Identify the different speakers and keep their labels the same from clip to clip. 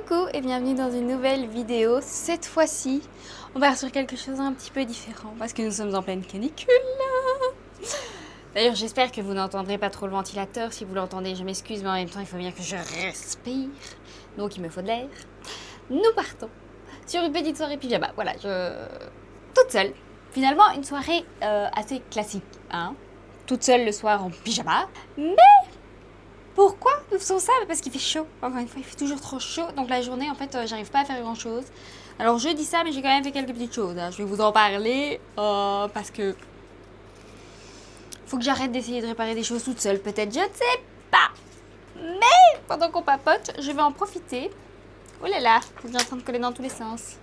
Speaker 1: Coucou et bienvenue dans une nouvelle vidéo. Cette fois-ci, on va sur quelque chose un petit peu différent parce que nous sommes en pleine canicule. D'ailleurs, j'espère que vous n'entendrez pas trop le ventilateur. Si vous l'entendez, je m'excuse, mais en même temps, il faut bien que je respire. Donc, il me faut de l'air. Nous partons sur une petite soirée pyjama. Voilà, toute seule. Finalement, une soirée assez classique, hein. Toute seule le soir en pyjama. Mais pourquoi nous faisons ça? Parce qu'il fait chaud. Encore une fois, il fait toujours trop chaud. Donc la journée, en fait, j'arrive pas à faire grand chose. Alors je dis ça, mais j'ai quand même fait quelques petites choses, hein. Je vais vous en parler parce que faut que j'arrête d'essayer de réparer des choses toute seule. Peut-être, je ne sais pas. Mais pendant qu'on papote, je vais en profiter. Oh là là, je suis en train de coller dans tous les sens.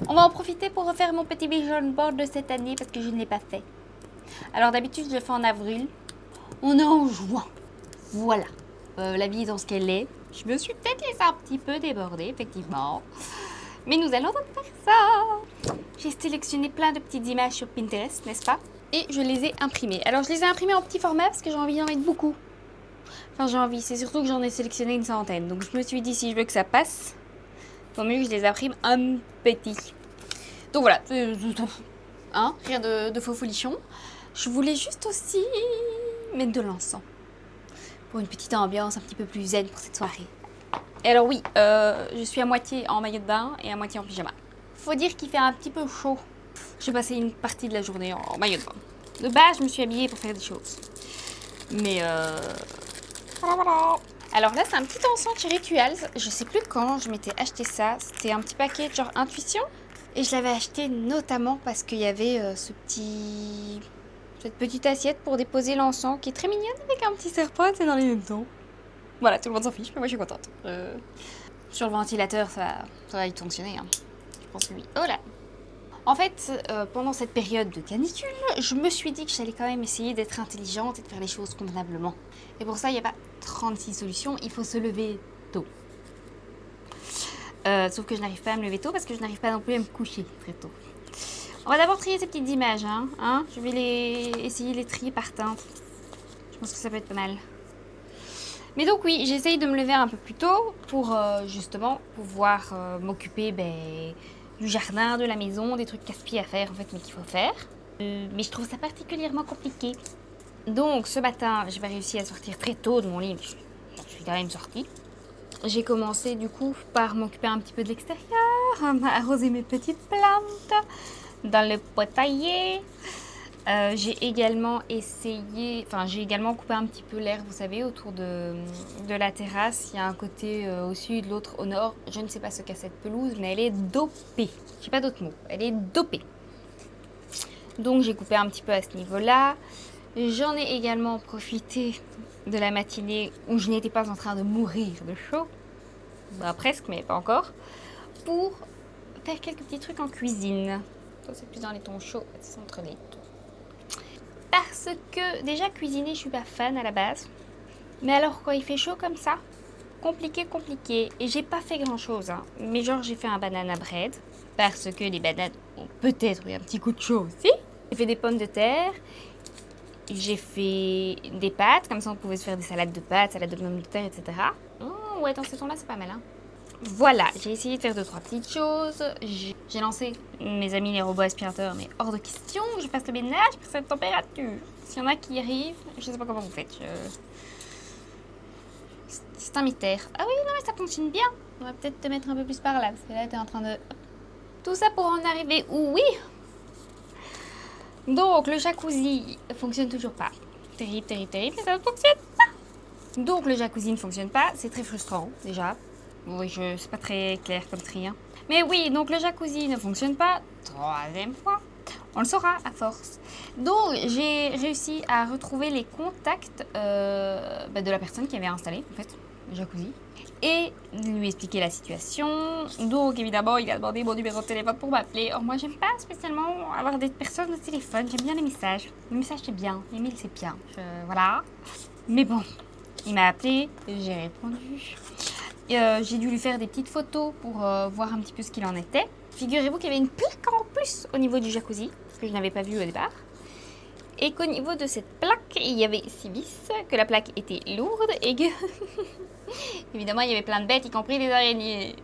Speaker 1: On va en profiter pour refaire mon petit vision board de cette année parce que je ne l'ai pas fait. Alors d'habitude, je le fais en avril. On est en juin. Voilà, la vie est dans ce qu'elle est. Je me suis peut-être laissée un petit peu déborder, effectivement. Mais nous allons donc faire ça. J'ai sélectionné plein de petites images sur Pinterest, n'est-ce pas? Et je les ai imprimées. Alors, je les ai imprimées en petit format parce que j'ai envie d'en mettre beaucoup. Enfin, j'ai envie, c'est surtout que j'en ai sélectionné une centaine. Donc, je me suis dit, si je veux que ça passe, vaut mieux que je les imprime un petit. Donc, voilà. Hein, rien de faux folichon. Je voulais juste aussi mettre de l'encens. Pour une petite ambiance un petit peu plus zen pour cette soirée. Et alors oui, je suis à moitié en maillot de bain et à moitié en pyjama. Faut dire qu'il fait un petit peu chaud. J'ai passé une partie de la journée en maillot de bain. De base, je me suis habillée pour faire des choses. Mais voilà. Alors là, c'est un petit encens chez Rituals. Je sais plus quand je m'étais acheté ça. C'était un petit paquet genre Intuition. Et je l'avais acheté notamment parce qu'il y avait cette petite assiette pour déposer l'encens qui est très mignonne avec un petit serpent dans les mêmes tons. Voilà, tout le monde s'en fiche, mais moi je suis contente. Sur le ventilateur, ça va y fonctionner, hein. Je pense que oui. Oh là. En fait, pendant cette période de canicule, je me suis dit que j'allais quand même essayer d'être intelligente et de faire les choses convenablement. Et pour ça, il n'y a pas 36 solutions, il faut se lever tôt. Sauf que je n'arrive pas à me lever tôt parce que je n'arrive pas non plus à me coucher très tôt. On va d'abord trier ces petites images, hein. Je vais essayer de les trier par teinte. Je pense que ça peut être pas mal. Mais donc oui, j'essaye de me lever un peu plus tôt pour justement pouvoir m'occuper du jardin, de la maison, des trucs casse-pieds à faire en fait, mais qu'il faut faire. Mais je trouve ça particulièrement compliqué. Donc ce matin, j'ai pas réussi à sortir très tôt de mon lit, mais je suis quand même sortie. J'ai commencé du coup par m'occuper un petit peu de l'extérieur, arroser mes petites plantes dans le potager. J'ai également coupé un petit peu l'herbe, vous savez, autour de la terrasse. Il y a un côté au sud, l'autre au nord. Je ne sais pas ce qu'a cette pelouse, mais elle est dopée. J'ai pas d'autre mot. Elle est dopée. Donc j'ai coupé un petit peu à ce niveau-là. J'en ai également profité de la matinée où je n'étais pas en train de mourir de chaud. Bah presque, mais pas encore. Pour faire quelques petits trucs en cuisine. Ça c'est plus dans les tons chauds, c'est entre les tons. Parce que déjà cuisiner, je suis pas fan à la base. Mais alors quand il fait chaud comme ça, compliqué. Et j'ai pas fait grand chose, hein. Mais genre j'ai fait un banana bread. Parce que les bananes ont peut-être eu un petit coup de chaud aussi. J'ai fait des pommes de terre. J'ai fait des pâtes, comme ça on pouvait se faire des salades de pâtes, salades de pommes de terre, etc. Oh ouais, dans ce ton-là, c'est pas mal, hein. Voilà, j'ai essayé de faire 2-3 petites choses. J'ai lancé mes amis les robots aspirateurs, mais hors de question que je fasse le ménage pour cette température. S'il y en a qui y arrivent, je sais pas comment vous faites. C'est un mystère. Ah oui, non mais ça fonctionne bien. On va peut-être te mettre un peu plus par là, parce que là t'es en train de... Tout ça pour en arriver où? Oui. Donc le jacuzzi fonctionne toujours pas. Terrible, mais ça ne fonctionne pas. Donc le jacuzzi ne fonctionne pas, c'est très frustrant déjà. Oui, c'est pas très clair comme tri, hein. Mais oui, donc le jacuzzi ne fonctionne pas. 3e fois. On le saura à force. Donc j'ai réussi à retrouver les contacts de la personne qui avait installé en fait le jacuzzi. Et lui expliquer la situation. Donc évidemment, il a demandé mon numéro de téléphone pour m'appeler. Or moi, j'aime pas spécialement avoir des personnes au téléphone. J'aime bien les messages. Le message, c'est bien. Les mails, c'est bien. Voilà. Mais bon, il m'a appelé. J'ai répondu. J'ai dû lui faire des petites photos pour voir un petit peu ce qu'il en était. Figurez-vous qu'il y avait une plaque en plus au niveau du jacuzzi, que je n'avais pas vu au départ. et qu'au niveau de cette plaque, il y avait 6 vis, que la plaque était lourde et que... Évidemment, il y avait plein de bêtes, y compris des araignées.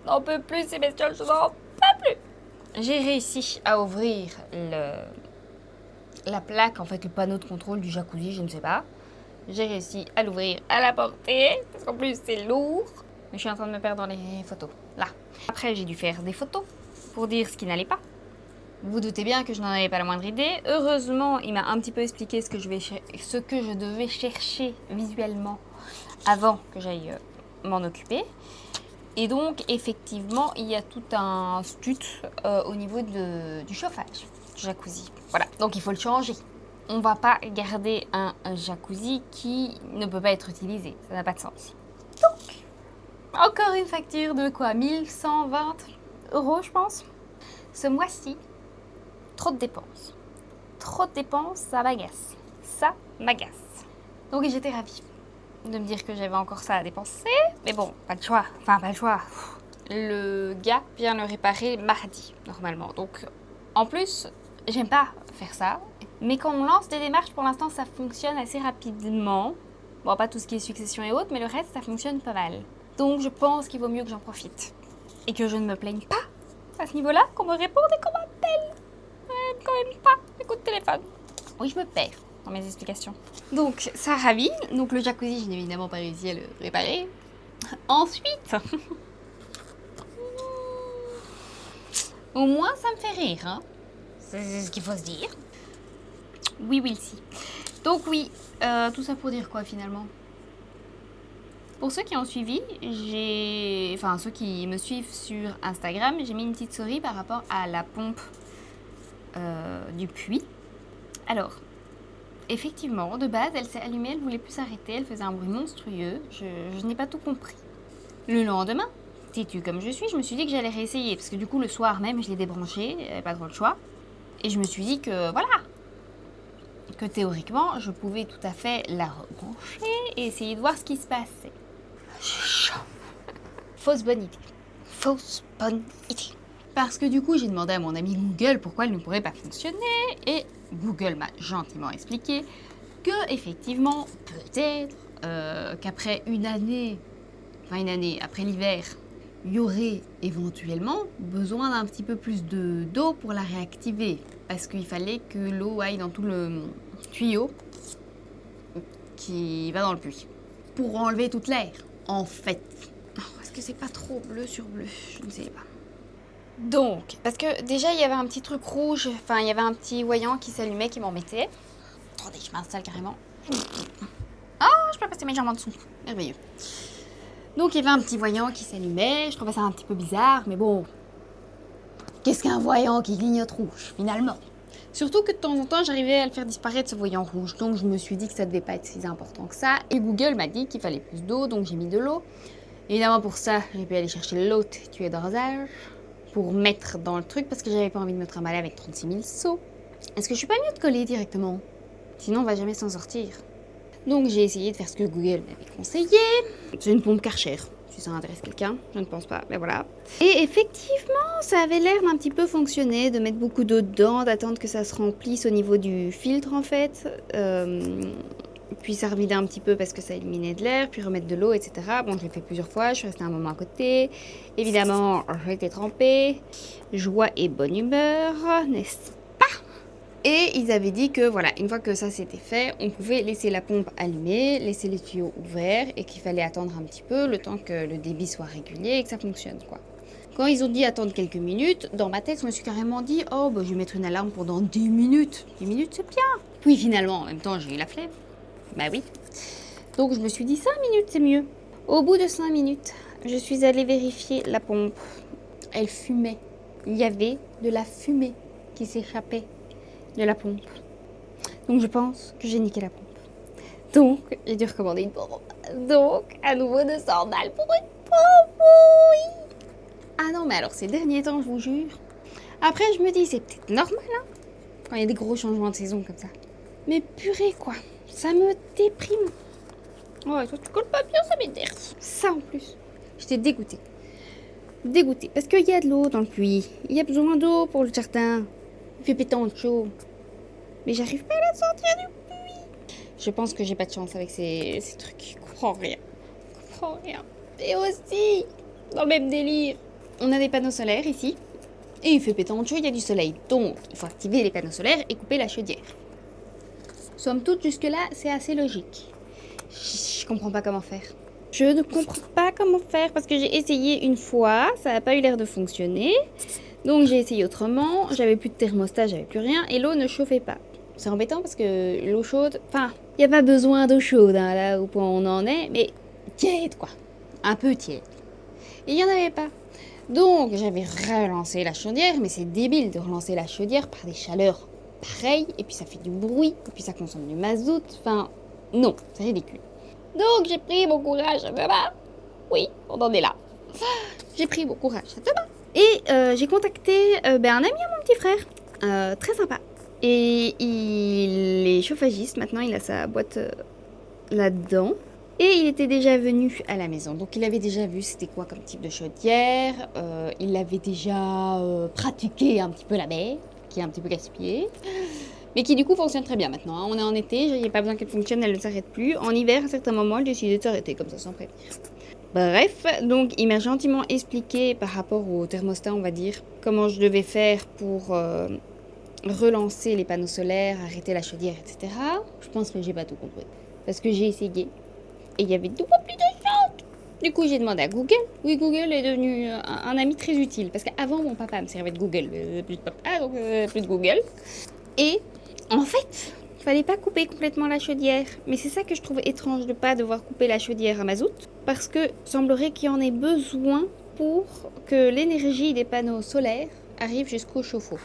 Speaker 1: J'en peux plus ces bestioles, je n'en peux plus. J'ai réussi à ouvrir la plaque, en fait le panneau de contrôle du jacuzzi, je ne sais pas. J'ai réussi à l'ouvrir, à la porter, parce qu'en plus c'est lourd. Mais je suis en train de me perdre dans les photos, là. Après, j'ai dû faire des photos pour dire ce qui n'allait pas. Vous vous doutez bien que je n'en avais pas la moindre idée. Heureusement, il m'a un petit peu expliqué ce que je devais chercher visuellement avant que j'aille m'en occuper. Et donc, effectivement, il y a tout un stut au niveau du chauffage du jacuzzi. Voilà, donc il faut le changer. On va pas garder un jacuzzi qui ne peut pas être utilisé. Ça n'a pas de sens. Donc, encore une facture de quoi 1120 €, je pense. Ce mois-ci, trop de dépenses. Trop de dépenses, ça m'agace. Ça m'agace. Donc j'étais ravie de me dire que j'avais encore ça à dépenser. Mais bon, pas le choix. Enfin, pas le choix. Le gars vient le réparer mardi, normalement. Donc, en plus, j'aime pas faire ça. Mais quand on lance des démarches, pour l'instant, ça fonctionne assez rapidement. Bon, pas tout ce qui est succession et autres, mais le reste, ça fonctionne pas mal. Donc, je pense qu'il vaut mieux que j'en profite. Et que je ne me plaigne pas à ce niveau-là, qu'on me réponde et qu'on m'appelle. Quand même pas les coups de téléphone. Oui, je me perds dans mes explications. Donc, ça ravit. Donc, le jacuzzi, je n'ai évidemment pas réussi à le réparer. Ensuite, au moins, ça me fait rire. Hein. C'est ce qu'il faut se dire. Oui, will see. Donc, oui, tout ça pour dire quoi, finalement? Pour ceux qui ont suivi, enfin, ceux qui me suivent sur Instagram, j'ai mis une petite story par rapport à la pompe du puits. Alors, effectivement, de base, elle s'est allumée, elle voulait plus s'arrêter, elle faisait un bruit monstrueux. Je n'ai pas tout compris. Le lendemain, têtue comme je suis, je me suis dit que j'allais réessayer. Parce que du coup, le soir même, je l'ai débranchée, j'avais pas trop le choix. Et je me suis dit que, voilà, que théoriquement, je pouvais tout à fait la rebrancher et essayer de voir ce qui se passait. J'ai chaud. Fausse bonne idée. Fausse bonne idée. Parce que du coup, j'ai demandé à mon ami Google pourquoi elle ne pourrait pas fonctionner. Et Google m'a gentiment expliqué que, effectivement, peut-être qu'après une année, après l'hiver, il y aurait éventuellement besoin d'un petit peu plus d'eau pour la réactiver. Parce qu'il fallait que l'eau aille dans tout le tuyau qui va dans le puits. Pour enlever toute l'air, en fait. Oh, est-ce que c'est pas trop bleu sur bleu? Je ne sais pas. Donc, parce que déjà il y avait un petit truc rouge, enfin il y avait un petit voyant qui s'allumait, qui m'embêtait. Attendez, je m'installe carrément. Ah, je peux passer mes jambes en dessous. Merveilleux. Donc il y avait un petit voyant qui s'allumait, je trouvais ça un petit peu bizarre, mais bon. Qu'est-ce qu'un voyant qui clignote rouge, finalement? Surtout que de temps en temps, j'arrivais à le faire disparaître, ce voyant rouge. Donc je me suis dit que ça devait pas être si important que ça. Et Google m'a dit qu'il fallait plus d'eau, donc j'ai mis de l'eau. Évidemment, pour ça, j'ai pu aller chercher l'autre tuyau d'arrosage pour mettre dans le truc, parce que j'avais pas envie de me trimballer avec 36 000 seaux. Est-ce que je suis pas mieux de coller directement? Sinon, on va jamais s'en sortir. Donc j'ai essayé de faire ce que Google m'avait conseillé. C'est une pompe Karcher. Si ça intéresse quelqu'un, je ne pense pas, mais voilà. Et effectivement, ça avait l'air d'un petit peu fonctionner, de mettre beaucoup d'eau dedans, d'attendre que ça se remplisse au niveau du filtre en fait. Puis ça revidait un petit peu parce que ça éliminait de l'air, puis remettre de l'eau, etc. Bon, je l'ai fait plusieurs fois, je suis restée un moment à côté. Évidemment, j'ai été trempée. Joie et bonne humeur, n'est-ce pas? Et ils avaient dit que voilà, une fois que ça s'était fait, on pouvait laisser la pompe allumée, laisser les tuyaux ouverts et qu'il fallait attendre un petit peu le temps que le débit soit régulier et que ça fonctionne, quoi. Quand ils ont dit attendre quelques minutes, dans ma tête, je me suis carrément dit « Oh, bah, je vais mettre une alarme pendant 10 minutes. 10 minutes, c'est bien !» Puis finalement, en même temps, j'ai eu la flemme. Bah oui. Donc je me suis dit 5 minutes, c'est mieux. Au bout de 5 minutes, je suis allée vérifier la pompe. Elle fumait. Il y avait de la fumée qui s'échappait de la pompe. Donc je pense que j'ai niqué la pompe. Donc j'ai dû recommander une pompe. Donc à nouveau 200 balles pour une pompe, oui. Ah non, mais alors ces derniers temps, je vous jure. Après je me dis, c'est peut-être normal, hein, quand il y a des gros changements de saison comme ça. Mais purée quoi, ça me déprime. Ouais, toi tu colles pas bien, ça m'énerve. Ça en plus, j'étais dégoûtée. Dégoûtée, parce qu'il y a de l'eau dans le puits. Il y a besoin d'eau pour le jardin. Il fait pétant chaud. Mais j'arrive pas à la sortir du puits. Je pense que j'ai pas de chance avec ces trucs. Je comprends rien. Je comprends rien. Et aussi, dans le même délire, on a des panneaux solaires ici. Et il fait pétant chaud, il y a du soleil. Donc, il faut activer les panneaux solaires et couper la chaudière. Somme toute, jusque-là, c'est assez logique. Je comprends pas comment faire. Je ne comprends pas comment faire parce que j'ai essayé une fois, ça n'a pas eu l'air de fonctionner. Donc j'ai essayé autrement, j'avais plus de thermostat, j'avais plus rien et l'eau ne chauffait pas. C'est embêtant parce que l'eau chaude, enfin, il n'y a pas besoin d'eau chaude hein, là au point où on en est, mais tiède quoi, un peu tiède. Et il n'y en avait pas. Donc j'avais relancé la chaudière, mais c'est débile de relancer la chaudière par des chaleurs pareilles, et puis ça fait du bruit, et puis ça consomme du mazout, enfin, non, c'est ridicule. Donc j'ai pris mon courage à deux mains. Oui, on en est là. J'ai pris mon courage à deux mains. Et j'ai contacté un ami à mon petit frère, très sympa. Et il est chauffagiste, maintenant il a sa boîte là-dedans. Et il était déjà venu à la maison, donc il avait déjà vu c'était quoi comme type de chaudière. Il avait déjà pratiqué un petit peu la baie, qui est un petit peu gaspillée. Mais qui du coup fonctionne très bien maintenant. Hein. On est en été, il n'y a pas besoin qu'elle fonctionne, elle ne s'arrête plus. En hiver, à certains moments, elle décidait de s'arrêter comme ça sans prévenir. Bref, donc il m'a gentiment expliqué par rapport au thermostat, on va dire, comment je devais faire pour relancer les panneaux solaires, arrêter la chaudière, etc. Je pense que j'ai pas tout compris. Parce que j'ai essayé. Et il y avait tout plus de choses. Du coup, j'ai demandé à Google. Oui, Google est devenu un ami très utile. Parce qu'avant, mon papa me servait de Google. Plus de papa, donc plus de Google. Et en fait, il fallait pas couper complètement la chaudière. Mais c'est ça que je trouve étrange de pas devoir couper la chaudière à mazout. Parce que semblerait qu'il y en ait besoin pour que l'énergie des panneaux solaires arrive jusqu'au chauffe-eau.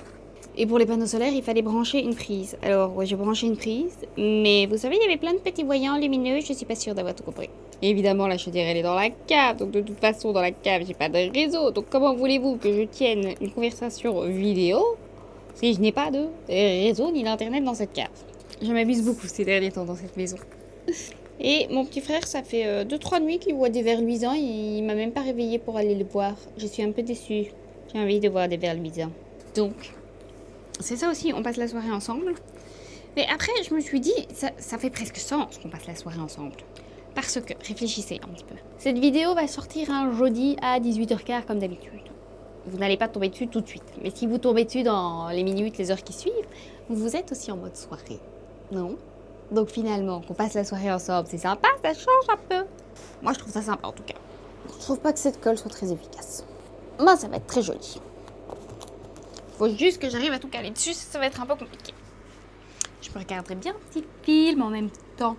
Speaker 1: Et pour les panneaux solaires, il fallait brancher une prise. Alors, ouais, j'ai branché une prise. Mais vous savez, il y avait plein de petits voyants lumineux. Je suis pas sûre d'avoir tout compris. Et évidemment, la chaudière, elle est dans la cave. Donc, de toute façon, dans la cave, j'ai pas de réseau. Donc, comment voulez-vous que je tienne une conversation vidéo si je n'ai pas de réseau ni d'internet dans cette cave? Je m'abuse beaucoup ces derniers temps dans cette maison. Et mon petit frère, ça fait 2-3 nuits qu'il voit des vers luisants. Il m'a même pas réveillée pour aller le voir. Je suis un peu déçue. J'ai envie de voir des vers luisants. Donc, c'est ça aussi, on passe la soirée ensemble. Mais après, je me suis dit, ça fait presque sens qu'on passe la soirée ensemble. Parce que, réfléchissez un petit peu. Cette vidéo va sortir un jeudi à 18h15 comme d'habitude. Vous n'allez pas tomber dessus tout de suite. Mais si vous tombez dessus dans les minutes, les heures qui suivent, vous êtes aussi en mode soirée. Non? Donc finalement, qu'on passe la soirée ensemble, c'est sympa, ça change un peu. Moi, je trouve ça sympa en tout cas. Je trouve pas que cette colle soit très efficace. Moi, ça va être très joli. Faut juste que j'arrive à tout caler dessus, ça va être un peu compliqué. Je me regarderai bien un petit film en même temps.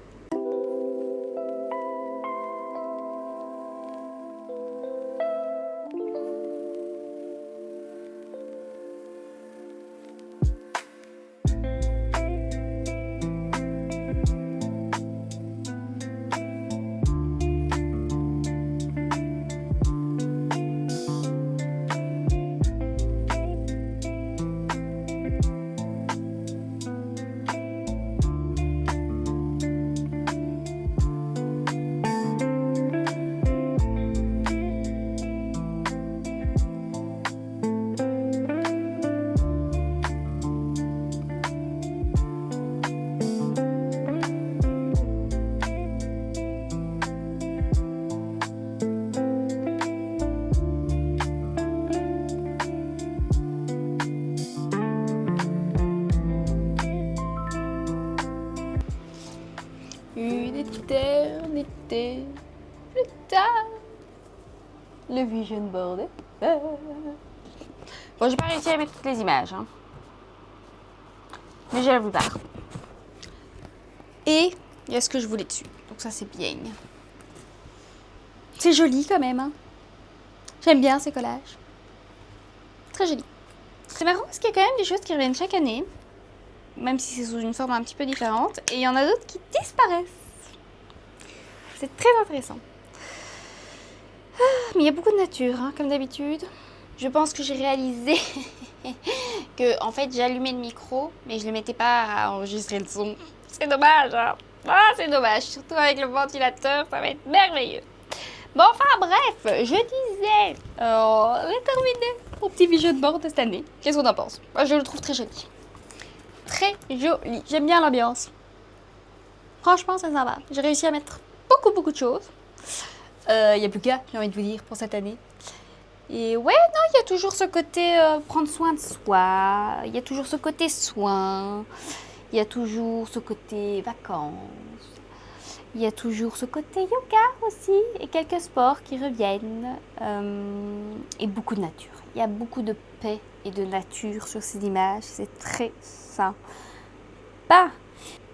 Speaker 1: Une éternité plus tard, le vision board est fait. Bon, j'ai pas réussi à mettre toutes les images, hein. Mais j'ai la plupart. Et il y a ce que je voulais dessus. Donc ça, c'est bien. C'est joli quand même, hein. J'aime bien ces collages. Très joli. C'est marrant parce qu'il y a quand même des choses qui reviennent chaque année. Même si c'est sous une forme un petit peu différente. Et il y en a d'autres qui disparaissent. C'est très intéressant. Mais il y a beaucoup de nature, hein, comme d'habitude. Je pense que j'ai réalisé que, en fait, j'allumais le micro, mais je ne le mettais pas à enregistrer le son. C'est dommage, hein. Ah, c'est dommage. Surtout avec le ventilateur, ça va être merveilleux. Bon, enfin, bref, je disais, on a terminé mon petit vision board de cette année. Qu'est-ce qu'on en pense? Moi, je le trouve très joli. Très très joli. J'aime bien l'ambiance. Franchement, c'est sympa. J'ai réussi à mettre beaucoup de choses. Il n'y a plus qu'à, j'ai envie de vous dire, pour cette année. Et ouais, non, il y a toujours ce côté prendre soin de soi. Il y a toujours ce côté soin. Il y a toujours ce côté vacances. Il y a toujours ce côté yoga aussi. Et quelques sports qui reviennent. Et beaucoup de nature. Il y a beaucoup de paix et de nature sur ces images. C'est très sympa.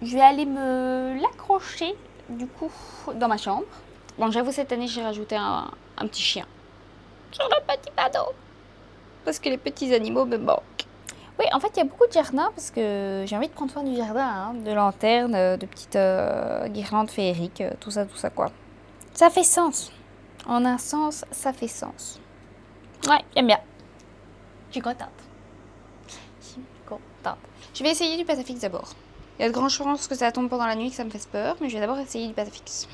Speaker 1: Je vais aller me l'accrocher, du coup, dans ma chambre. Bon, j'avoue, cette année, j'ai rajouté un petit chien sur le petit panneau. Parce que les petits animaux me manquent. Oui, en fait, il y a beaucoup de jardins parce que j'ai envie de prendre soin du jardin, hein, de lanternes, de petites guirlandes féeriques, tout ça, quoi. Ça fait sens. En un sens, ça fait sens. Ouais, j'aime bien. Je suis contente. Je vais essayer du Patafix d'abord. Il y a de grandes chances que ça tombe pendant la nuit, que ça me fasse peur, mais je vais d'abord essayer du Patafix.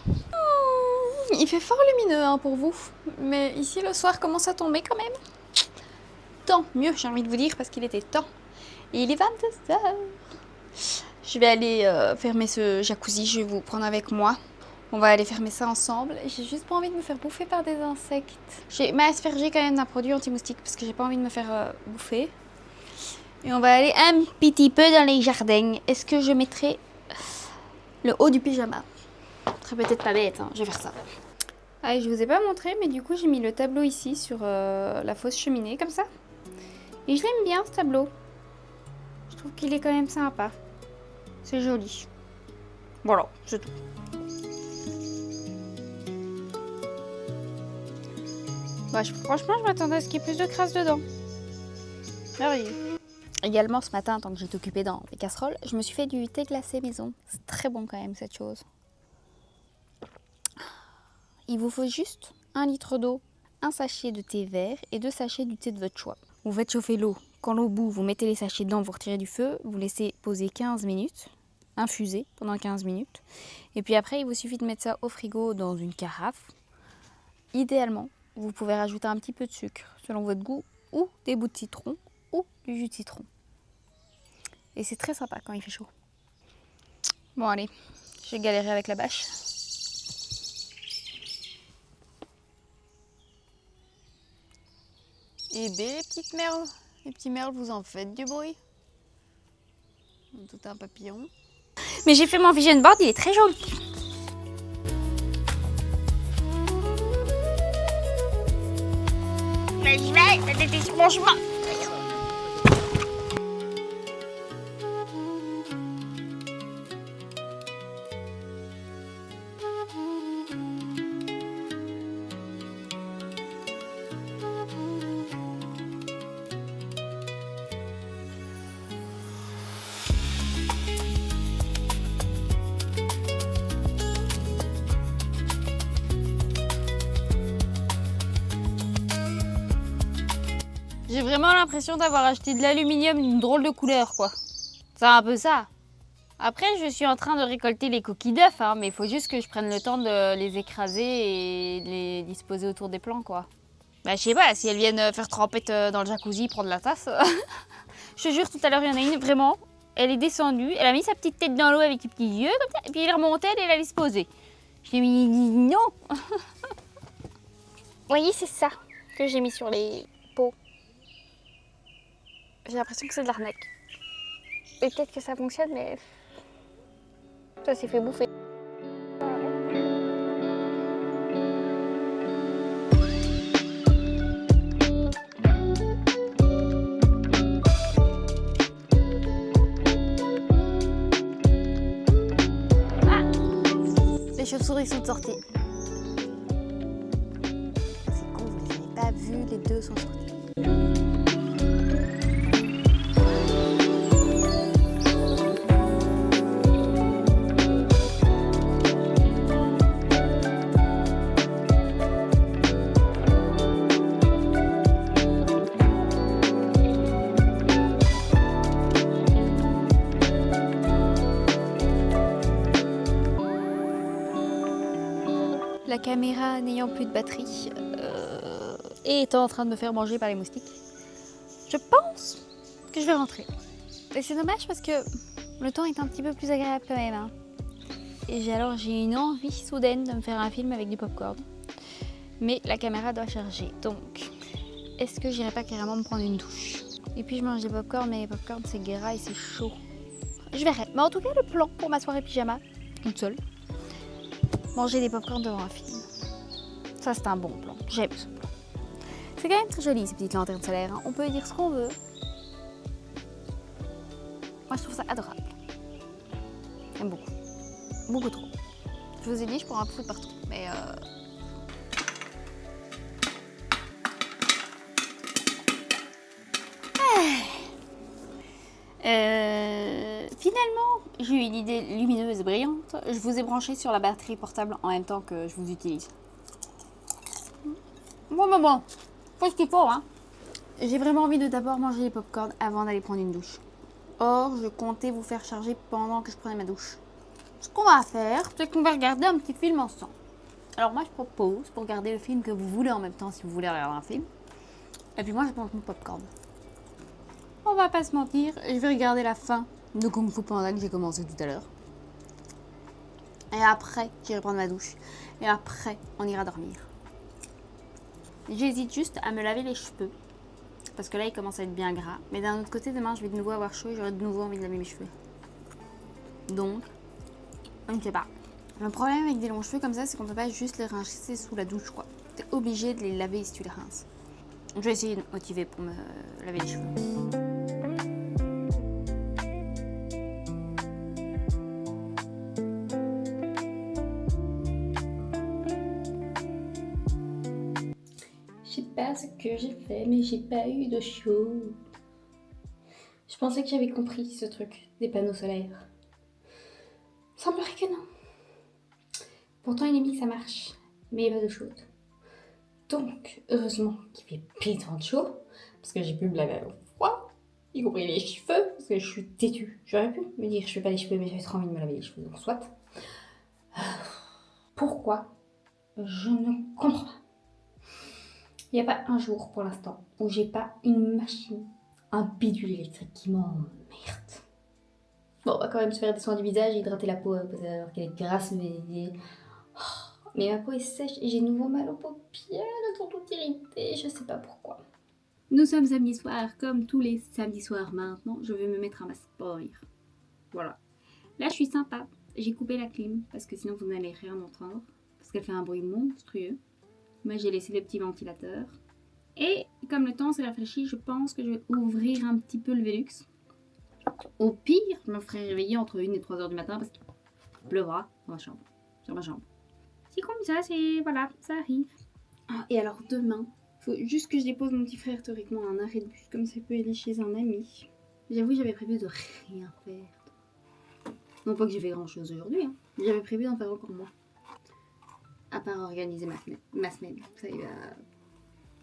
Speaker 1: Il fait fort lumineux hein, pour vous, mais ici le soir commence à tomber quand même. Tant mieux, j'ai envie de vous dire, parce qu'il était temps. Et il est 22h. Je vais aller fermer ce jacuzzi, je vais vous prendre avec moi. On va aller fermer ça ensemble. J'ai juste pas envie de me faire bouffer par des insectes. J'ai m'aspergé quand même d'un produit anti-moustique parce que j'ai pas envie de me faire bouffer. Et on va aller un petit peu dans les jardins. Est-ce que je mettrai le haut du pyjama? Ce serait peut-être pas bête, hein. Je vais faire ça. Allez, je vous ai pas montré, mais du coup j'ai mis le tableau ici sur la fausse cheminée, comme ça. Et je l'aime bien ce tableau. Je trouve qu'il est quand même sympa. C'est joli. Voilà, c'est tout. Bah, franchement, je m'attendais à ce qu'il y ait plus de crasse dedans. Merveilleux. Également ce matin, tant que j'étais occupée dans les casseroles, je me suis fait du thé glacé maison. C'est très bon quand même cette chose. Il vous faut juste 1 litre d'eau, un sachet de thé vert et 2 sachets du thé de votre choix. Vous faites chauffer l'eau. Quand l'eau bout, vous mettez les sachets dedans, vous retirez du feu, vous laissez poser 15 minutes, infuser pendant 15 minutes. Et puis après, il vous suffit de mettre ça au frigo dans une carafe. Idéalement, vous pouvez rajouter un petit peu de sucre selon votre goût ou des bouts de citron ou du jus de citron. Et c'est très sympa quand il fait chaud. Bon allez, j'ai galéré avec la bâche. Eh bien les petites merles, les petits merles, vous en faites du bruit. Tout un papillon. Mais j'ai fait mon vision board, il est très joli. Mais j'y vais, t'étais sur mon chemin. J'ai vraiment l'impression d'avoir acheté de l'aluminium d'une drôle de couleur, quoi. C'est un peu ça. Après, je suis en train de récolter les coquilles d'œufs, hein, mais il faut juste que je prenne le temps de les écraser et de les disposer autour des plants, quoi. Bah, je sais pas, si elles viennent faire trempette dans le jacuzzi, prendre la tasse. Je te jure, tout à l'heure, il y en a une, vraiment, elle est descendue, elle a mis sa petite tête dans l'eau avec les petits yeux, comme ça, et puis elle est remontée, elle allait se poser. J'ai mis non. Vous voyez, c'est ça que j'ai mis sur les pots. J'ai l'impression que c'est de l'arnaque. Et peut-être que ça fonctionne, mais ça s'est fait bouffer. Ah, les chauves-souris sont sorties. C'est con, vous les avez pas vus, les deux sont sortis. La caméra n'ayant plus de batterie et étant en train de me faire manger par les moustiques, je pense que je vais rentrer. Et c'est dommage parce que le temps est un petit peu plus agréable quand même. Hein. Et j'ai une envie soudaine de me faire un film avec du popcorn. Mais la caméra doit charger. Donc, est-ce que j'irai pas carrément me prendre une douche? Et puis je mange des popcorn, mais les popcorn c'est gras et c'est chaud. Je verrai. Mais en tout cas, le plan pour ma soirée pyjama, toute seule, manger des popcorn devant un film. Ça, c'est un bon plan. J'aime ce plan. C'est quand même très joli, ces petites lanternes solaires. Hein. On peut dire ce qu'on veut. Moi, je trouve ça adorable. J'aime beaucoup. Beaucoup trop. Je vous ai dit, je pourrais en foutre partout. Mais finalement, j'ai eu une idée lumineuse et brillante. Je vous ai branché sur la batterie portable en même temps que je vous utilise. Bon. Faut ce qu'il faut, hein. J'ai vraiment envie de d'abord manger les popcorn avant d'aller prendre une douche. Or, je comptais vous faire charger pendant que je prenais ma douche. Ce qu'on va faire, c'est qu'on va regarder un petit film ensemble. Alors moi, je propose, pour regarder le film que vous voulez en même temps, si vous voulez regarder un film. Et puis moi, je mange mon popcorn. On va pas se mentir, je vais regarder la fin de Kung Fu Panda que j'ai commencé tout à l'heure. Et après, j'irai prendre ma douche. Et après, on ira dormir. J'hésite juste à me laver les cheveux. Parce que là, il commence à être bien gras. Mais d'un autre côté, demain, je vais de nouveau avoir chaud et j'aurai de nouveau envie de laver mes cheveux. Donc, je ne sais pas. Le problème avec des longs cheveux comme ça, c'est qu'on ne peut pas juste les rincer sous la douche, quoi. T'es obligé de les laver si tu les rinces. Je vais essayer de me motiver pour me laver les cheveux. Je sais pas ce que j'ai fait, mais j'ai pas eu de chaud. Je pensais que j'avais compris ce truc des panneaux solaires. Semblerait que non. Pourtant, il est mis que ça marche, mais il n'y a pas d'eau chaude. Donc, heureusement qu'il fait pétant de chaud, parce que j'ai pu me laver au froid, y compris les cheveux, parce que je suis têtue. J'aurais pu me dire, je fais pas les cheveux, mais j'avais trop envie de me laver les cheveux, donc soit. Pourquoi? Je ne comprends pas. Il n'y a pas un jour pour l'instant où j'ai pas une machine, un bidule électrique qui m'emmerde. Bon, on va quand même se faire des soins du visage et hydrater la peau, parce qu'elle est grasse, mais ma peau est sèche et j'ai nouveau mal aux paupières, elles sont toutes irritées, je sais pas pourquoi. Nous sommes samedi soir, comme tous les samedis soirs maintenant, je vais me mettre à m'asseoir. Voilà. Là, je suis sympa. J'ai coupé la clim, parce que sinon vous n'allez rien entendre, parce qu'elle fait un bruit monstrueux. Moi, j'ai laissé le petit ventilateur. Et comme le temps s'est rafraîchi, je pense que je vais ouvrir un petit peu le Velux. Au pire, je me ferai réveiller entre 1 et 3 heures du matin, parce qu'il pleuvra dans ma chambre, sur ma chambre. C'est comme ça, voilà, ça arrive. Ah, et alors demain, faut juste que je dépose mon petit frère théoriquement à un arrêt de bus, comme ça il peut aller chez un ami. J'avoue, j'avais prévu de rien faire. Non pas que j'ai fait grand chose aujourd'hui, hein. J'avais prévu d'en faire encore moins. À part organiser ma semaine. Ça y va.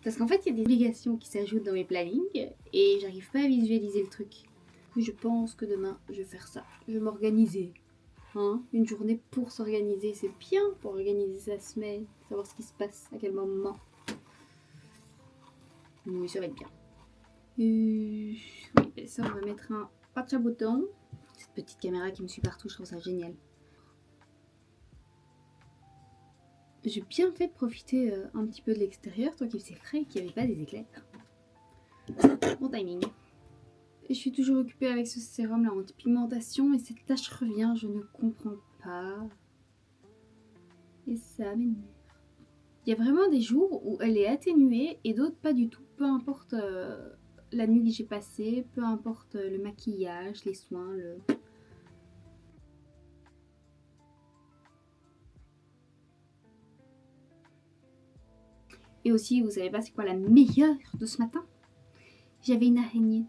Speaker 1: Parce qu'en fait, il y a des obligations qui s'ajoutent dans mes plannings et j'arrive pas à visualiser le truc. Du coup, je pense que demain, je vais faire ça. Je vais m'organiser. Hein, une journée pour s'organiser, c'est bien pour organiser sa semaine, savoir ce qui se passe, à quel moment. Oui, ça va être bien. Oui, ça, on va mettre un patch-à-bouton. Cette petite caméra qui me suit partout, je trouve ça génial. J'ai bien fait de profiter un petit peu de l'extérieur, tant qu'il faisait frais et qu'il n'y avait pas des éclairs. Bon timing. Je suis toujours occupée avec ce sérum là anti-pigmentation et cette tache revient, je ne comprends pas. Et ça m'énerve. Il y a vraiment des jours où elle est atténuée et d'autres pas du tout. Peu importe la nuit que j'ai passée, peu importe le maquillage, les soins, Et aussi, vous savez pas c'est quoi la meilleure de ce matin? J'avais une araignée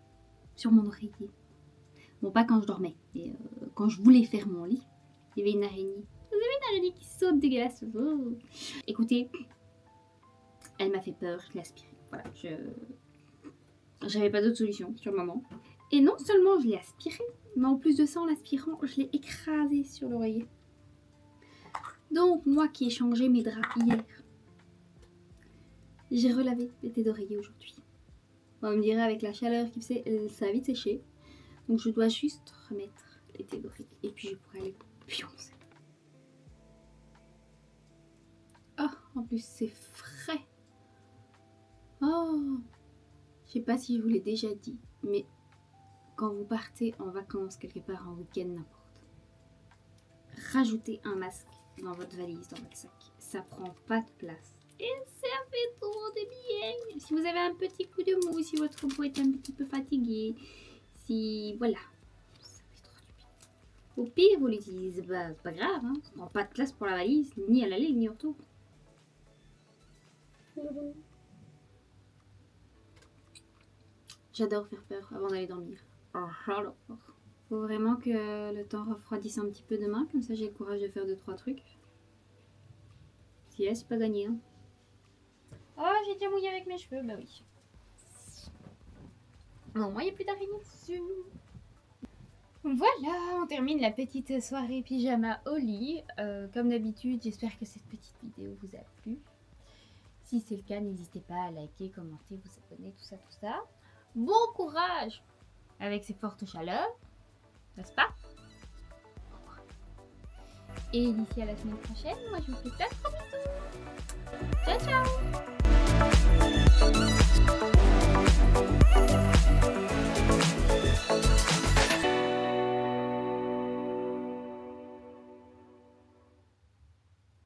Speaker 1: sur mon oreiller. Bon, pas quand je dormais, mais quand je voulais faire mon lit, il y avait une araignée. Vous avez une araignée qui saute dégueulasse. Oh. Écoutez, elle m'a fait peur, je l'ai aspirée. Voilà, j'avais pas d'autre solution sur le moment. Et non seulement je l'ai aspirée, mais en plus de ça, en l'aspirant, je l'ai écrasée sur l'oreiller. Donc, moi qui ai changé mes draps hier, j'ai relavé les têtes d'oreiller aujourd'hui. On me dirait avec la chaleur qui faisait, ça a vite séché. Donc je dois juste remettre les théoriques et puis je pourrai aller pioncer. Oh, en plus c'est frais. Oh, je sais pas si je vous l'ai déjà dit, mais quand vous partez en vacances quelque part, en week-end, n'importe, rajoutez un masque dans votre valise, dans votre sac. Ça prend pas de place. Et ça fait trop de bien. Si vous avez un petit coup de mou, si votre peau est un petit peu fatiguée, si... voilà. Ça fait trop du bien. Au pire, vous l'utilisez, bah, c'est pas grave, hein. Ça prend pas de place pour la valise, ni à l'aller, ni au retour. J'adore faire peur avant d'aller dormir. Alors, faut vraiment que le temps refroidisse un petit peu demain, comme ça j'ai le courage de faire 2-3 trucs. Si là, c'est pas gagné. Hein. Oh, j'ai déjà mouillé avec mes cheveux, bah oui. Non, moi, il n'y a plus d'araignées dessus. Voilà, on termine la petite soirée pyjama au lit. Comme d'habitude, j'espère que cette petite vidéo vous a plu. Si c'est le cas, n'hésitez pas à liker, commenter, vous abonner, tout ça, tout ça. Bon courage avec ces fortes chaleurs, n'est-ce pas? Et d'ici à la semaine prochaine, moi je vous fais plein de gros bisous. Ciao, ciao!